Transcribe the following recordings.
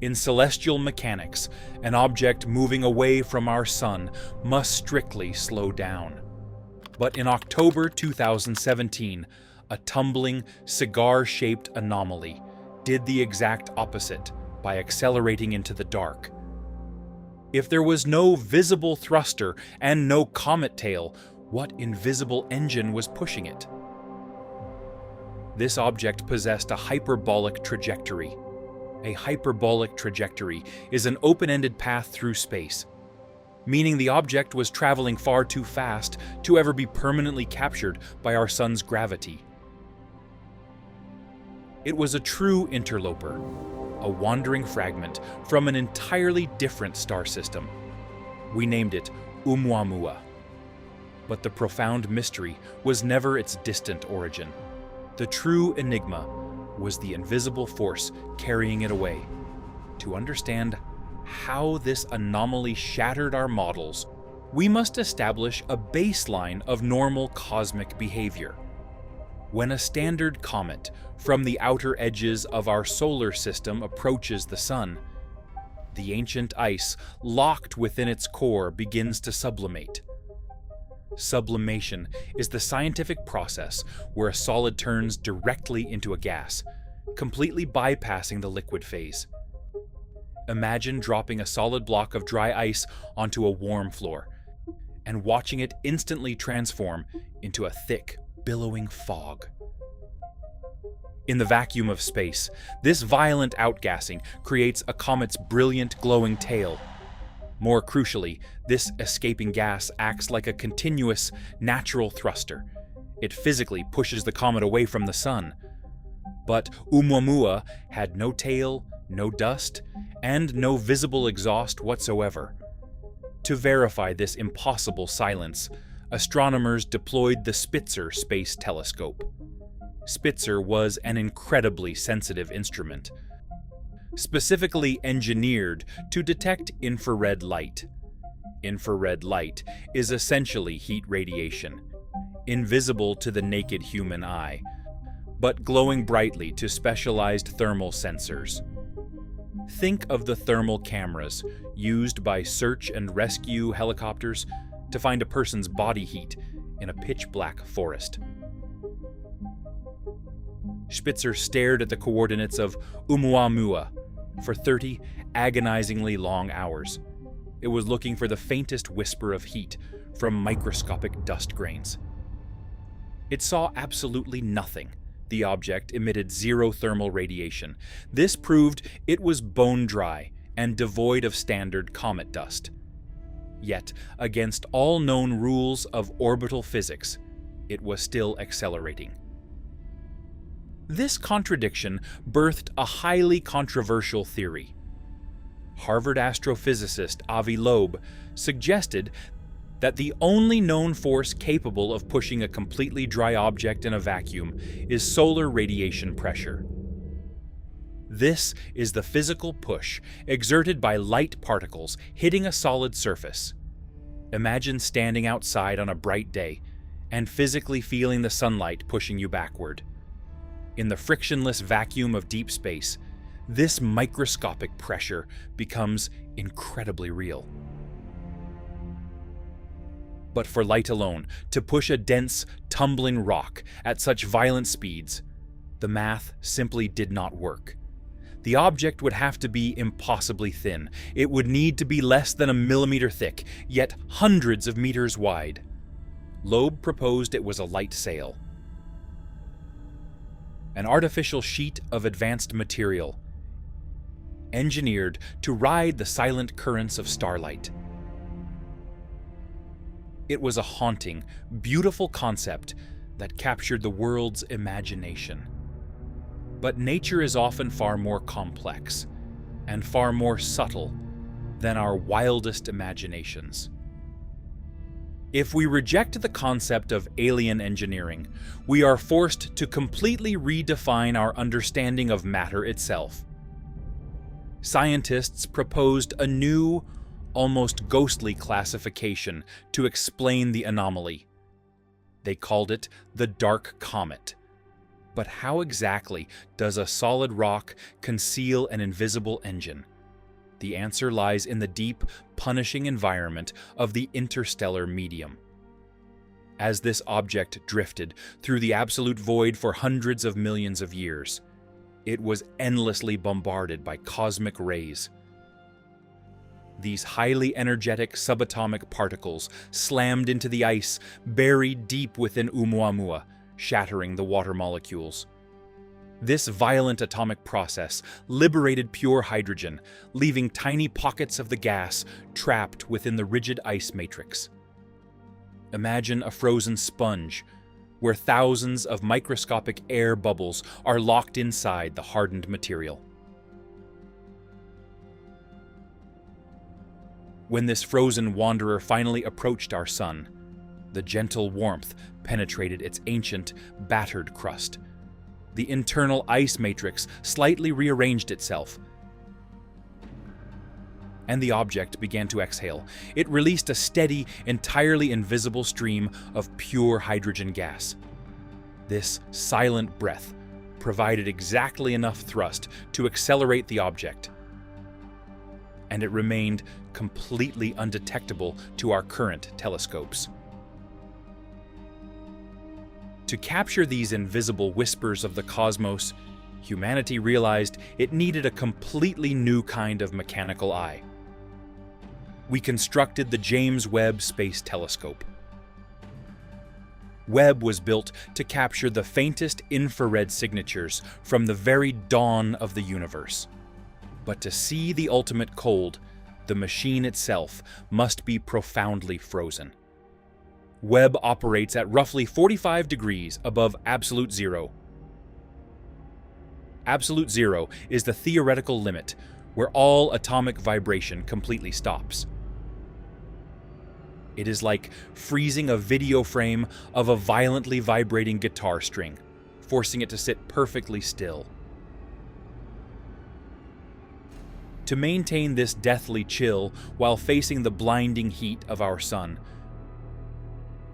In celestial mechanics, an object moving away from our sun must strictly slow down. But in October 2017, a tumbling, cigar-shaped anomaly did the exact opposite by accelerating into the dark. If there was no visible thruster and no comet tail, what invisible engine was pushing it? This object possessed a hyperbolic trajectory. A hyperbolic trajectory is an open-ended path through space, meaning the object was traveling far too fast to ever be permanently captured by our sun's gravity. It was a true interloper, a wandering fragment from an entirely different star system. We named it Oumuamua. But the profound mystery was never its distant origin. The true enigma was the invisible force carrying it away. To understand how this anomaly shattered our models, we must establish a baseline of normal cosmic behavior. When a standard comet from the outer edges of our solar system approaches the sun, the ancient ice locked within its core begins to sublimate. Sublimation is the scientific process where a solid turns directly into a gas, completely bypassing the liquid phase. Imagine dropping a solid block of dry ice onto a warm floor and watching it instantly transform into a thick, billowing fog. In the vacuum of space, this violent outgassing creates a comet's brilliant, glowing tail. More crucially, this escaping gas acts like a continuous, natural thruster. It physically pushes the comet away from the sun. But Oumuamua had no tail, no dust, and no visible exhaust whatsoever. To verify this impossible silence, astronomers deployed the Spitzer space telescope. Spitzer was an incredibly sensitive instrument, specifically engineered to detect infrared light. Infrared light is essentially heat radiation, invisible to the naked human eye, but glowing brightly to specialized thermal sensors. Think of the thermal cameras used by search and rescue helicopters to find a person's body heat in a pitch-black forest. Spitzer stared at the coordinates of Oumuamua for 30 agonizingly long hours. It was looking for the faintest whisper of heat from microscopic dust grains. It saw absolutely nothing. The object emitted zero thermal radiation. This proved it was bone dry and devoid of standard comet dust. Yet, against all known rules of orbital physics, it was still accelerating. This contradiction birthed a highly controversial theory. Harvard astrophysicist Avi Loeb suggested that the only known force capable of pushing a completely dry object in a vacuum is solar radiation pressure. This is the physical push exerted by light particles hitting a solid surface. Imagine standing outside on a bright day and physically feeling the sunlight pushing you backward. In the frictionless vacuum of deep space, this microscopic pressure becomes incredibly real. But for light alone, to push a dense, tumbling rock at such violent speeds, the math simply did not work. The object would have to be impossibly thin. It would need to be less than a millimeter thick, yet hundreds of meters wide. Loeb proposed it was a light sail, an artificial sheet of advanced material, engineered to ride the silent currents of starlight. It was a haunting, beautiful concept that captured the world's imagination. But nature is often far more complex and far more subtle than our wildest imaginations. If we reject the concept of alien engineering, we are forced to completely redefine our understanding of matter itself. Scientists proposed a new, almost ghostly classification to explain the anomaly. They called it the dark comet. But how exactly does a solid rock conceal an invisible engine? The answer lies in the deep, punishing environment of the interstellar medium. As this object drifted through the absolute void for hundreds of millions of years, it was endlessly bombarded by cosmic rays. These highly energetic subatomic particles slammed into the ice buried deep within Oumuamua, shattering the water molecules. This violent atomic process liberated pure hydrogen, leaving tiny pockets of the gas trapped within the rigid ice matrix. Imagine a frozen sponge, where thousands of microscopic air bubbles are locked inside the hardened material. When this frozen wanderer finally approached our sun, the gentle warmth penetrated its ancient, battered crust. The internal ice matrix slightly rearranged itself, and the object began to exhale. It released a steady, entirely invisible stream of pure hydrogen gas. This silent breath provided exactly enough thrust to accelerate the object, and it remained completely undetectable to our current telescopes. To capture these invisible whispers of the cosmos, humanity realized it needed a completely new kind of mechanical eye. We constructed the James Webb Space Telescope. Webb was built to capture the faintest infrared signatures from the very dawn of the universe. But to see the ultimate cold, the machine itself must be profoundly frozen. Webb operates at roughly 45 degrees above absolute zero. Absolute zero is the theoretical limit where all atomic vibration completely stops. It is like freezing a video frame of a violently vibrating guitar string, forcing it to sit perfectly still. To maintain this deathly chill while facing the blinding heat of our sun,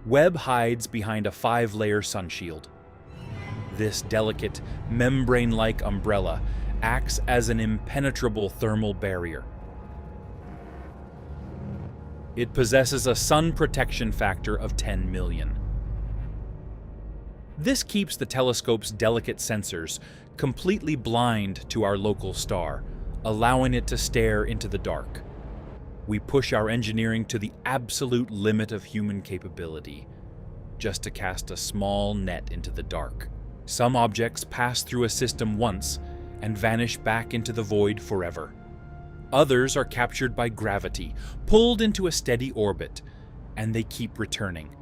Webb hides behind a 5-layer sunshield. This delicate, membrane-like umbrella acts as an impenetrable thermal barrier. It possesses a sun protection factor of 10 million. This keeps the telescope's delicate sensors completely blind to our local star, allowing it to stare into the dark. We push our engineering to the absolute limit of human capability, just to cast a small net into the dark. Some objects pass through a system once and vanish back into the void forever. Others are captured by gravity, pulled into a steady orbit, and they keep returning.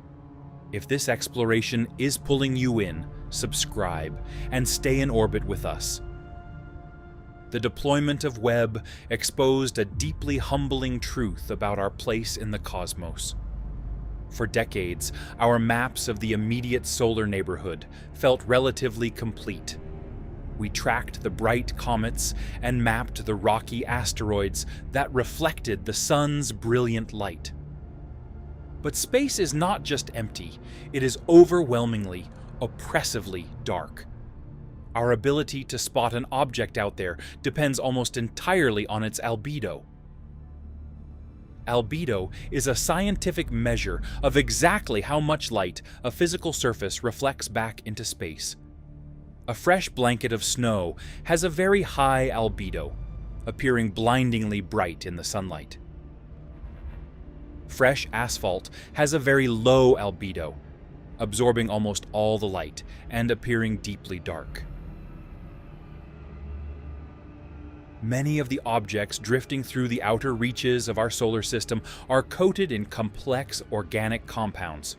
If this exploration is pulling you in, subscribe and stay in orbit with us. The deployment of Webb exposed a deeply humbling truth about our place in the cosmos. For decades, our maps of the immediate solar neighborhood felt relatively complete. We tracked the bright comets and mapped the rocky asteroids that reflected the sun's brilliant light. But space is not just empty, it is overwhelmingly, oppressively dark. Our ability to spot an object out there depends almost entirely on its albedo. Albedo is a scientific measure of exactly how much light a physical surface reflects back into space. A fresh blanket of snow has a very high albedo, appearing blindingly bright in the sunlight. Fresh asphalt has a very low albedo, absorbing almost all the light and appearing deeply dark. Many of the objects drifting through the outer reaches of our solar system are coated in complex organic compounds.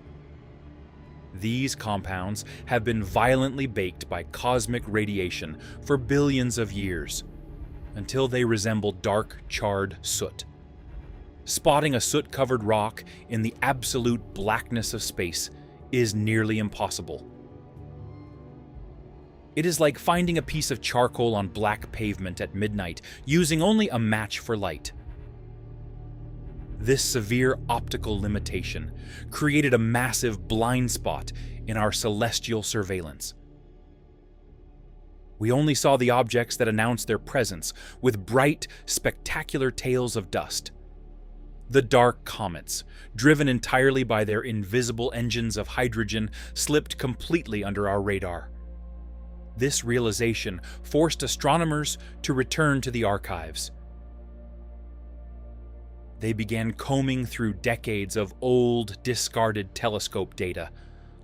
These compounds have been violently baked by cosmic radiation for billions of years, until they resemble dark, charred soot. Spotting a soot-covered rock in the absolute blackness of space is nearly impossible. It is like finding a piece of charcoal on black pavement at midnight, using only a match for light. This severe optical limitation created a massive blind spot in our celestial surveillance. We only saw the objects that announced their presence, with bright, spectacular tails of dust. The dark comets, driven entirely by their invisible engines of hydrogen, slipped completely under our radar. This realization forced astronomers to return to the archives. They began combing through decades of old, discarded telescope data,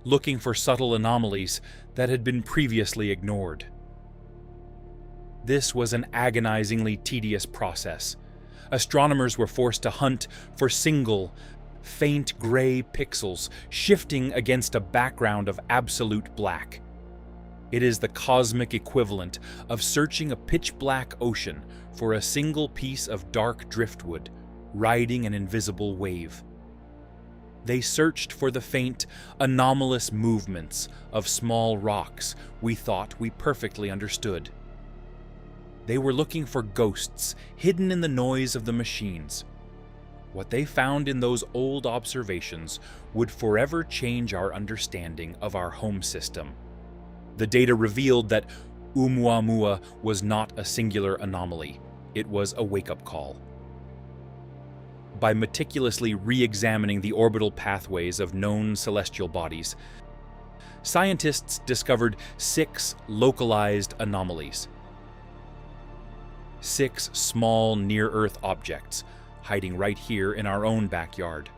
looking for subtle anomalies that had been previously ignored. This was an agonizingly tedious process. Astronomers were forced to hunt for single, faint gray pixels shifting against a background of absolute black. It is the cosmic equivalent of searching a pitch-black ocean for a single piece of dark driftwood, riding an invisible wave. They searched for the faint, anomalous movements of small rocks we thought we perfectly understood. They were looking for ghosts hidden in the noise of the machines. What they found in those old observations would forever change our understanding of our home system. The data revealed that Oumuamua was not a singular anomaly. It was a wake-up call. By meticulously re-examining the orbital pathways of known celestial bodies, scientists discovered 6 localized anomalies. 6 small near-Earth objects, hiding right here in our own backyard.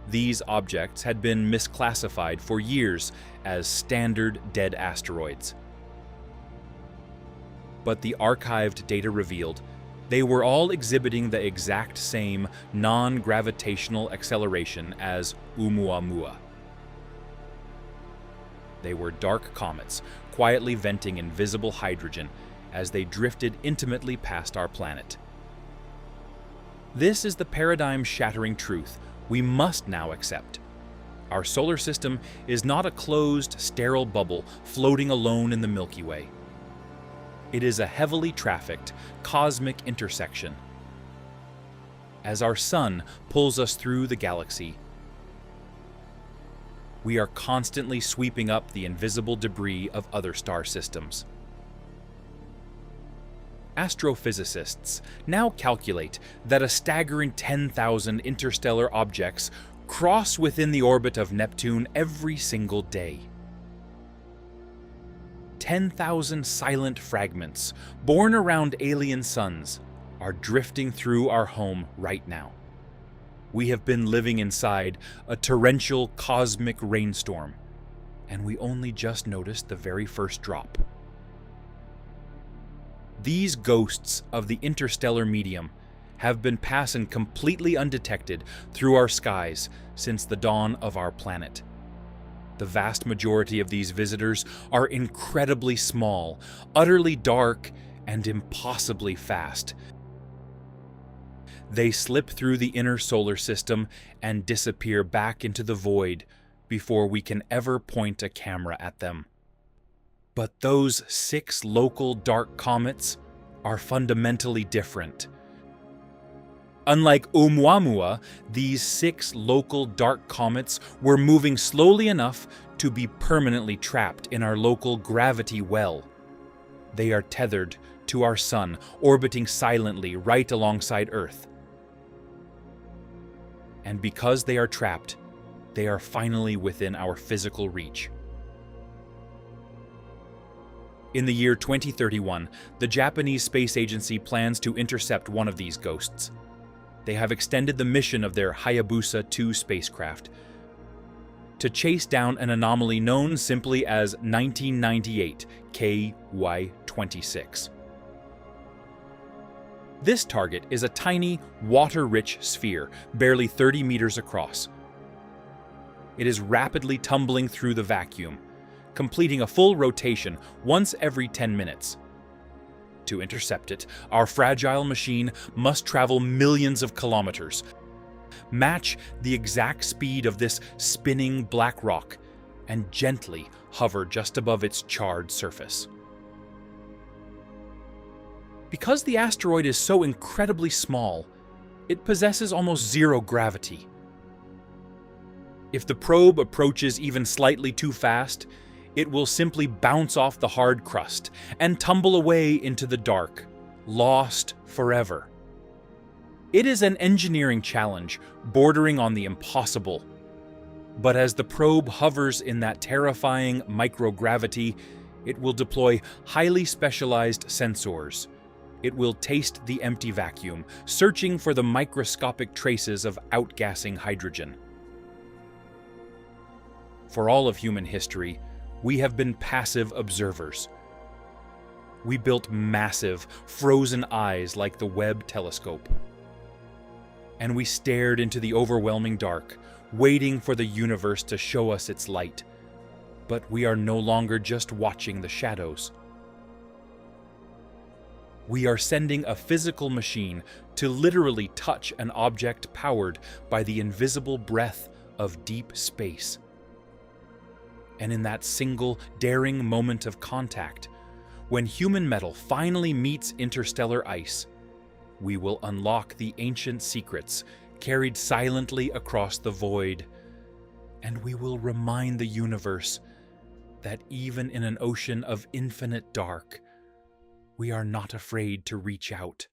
These objects had been misclassified for years as standard dead asteroids. But the archived data revealed they were all exhibiting the exact same non-gravitational acceleration as Oumuamua. They were dark comets, quietly venting invisible hydrogen as they drifted intimately past our planet. This is the paradigm-shattering truth we must now accept. Our solar system is not a closed, sterile bubble floating alone in the Milky Way. It is a heavily trafficked, cosmic intersection. As our sun pulls us through the galaxy, we are constantly sweeping up the invisible debris of other star systems. Astrophysicists now calculate that a staggering 10,000 interstellar objects cross within the orbit of Neptune every single day. 10,000 silent fragments, born around alien suns, are drifting through our home right now. We have been living inside a torrential cosmic rainstorm, and we only just noticed the very first drop. These ghosts of the interstellar medium have been passing completely undetected through our skies since the dawn of our planet. The vast majority of these visitors are incredibly small, utterly dark, and impossibly fast. They slip through the inner solar system and disappear back into the void before we can ever point a camera at them. But those 6 local dark comets are fundamentally different. Unlike Oumuamua, these 6 local dark comets were moving slowly enough to be permanently trapped in our local gravity well. They are tethered to our sun, orbiting silently right alongside Earth. And because they are trapped, they are finally within our physical reach. In the year 2031, the Japanese Space Agency plans to intercept one of these ghosts. They have extended the mission of their Hayabusa 2 spacecraft to chase down an anomaly known simply as 1998 KY26. This target is a tiny, water-rich sphere, barely 30 meters across. It is rapidly tumbling through the vacuum, completing a full rotation once every 10 minutes. To intercept it, our fragile machine must travel millions of kilometers, match the exact speed of this spinning black rock, and gently hover just above its charred surface. Because the asteroid is so incredibly small, it possesses almost zero gravity. If the probe approaches even slightly too fast, it will simply bounce off the hard crust and tumble away into the dark, lost forever. It is an engineering challenge bordering on the impossible. But as the probe hovers in that terrifying microgravity, it will deploy highly specialized sensors. It will taste the empty vacuum, searching for the microscopic traces of outgassing hydrogen. For all of human history, we have been passive observers. We built massive, frozen eyes like the Webb telescope. And we stared into the overwhelming dark, waiting for the universe to show us its light. But we are no longer just watching the shadows. We are sending a physical machine to literally touch an object powered by the invisible breath of deep space. And in that single, daring moment of contact, when human metal finally meets interstellar ice, we will unlock the ancient secrets carried silently across the void, and we will remind the universe that even in an ocean of infinite dark, we are not afraid to reach out,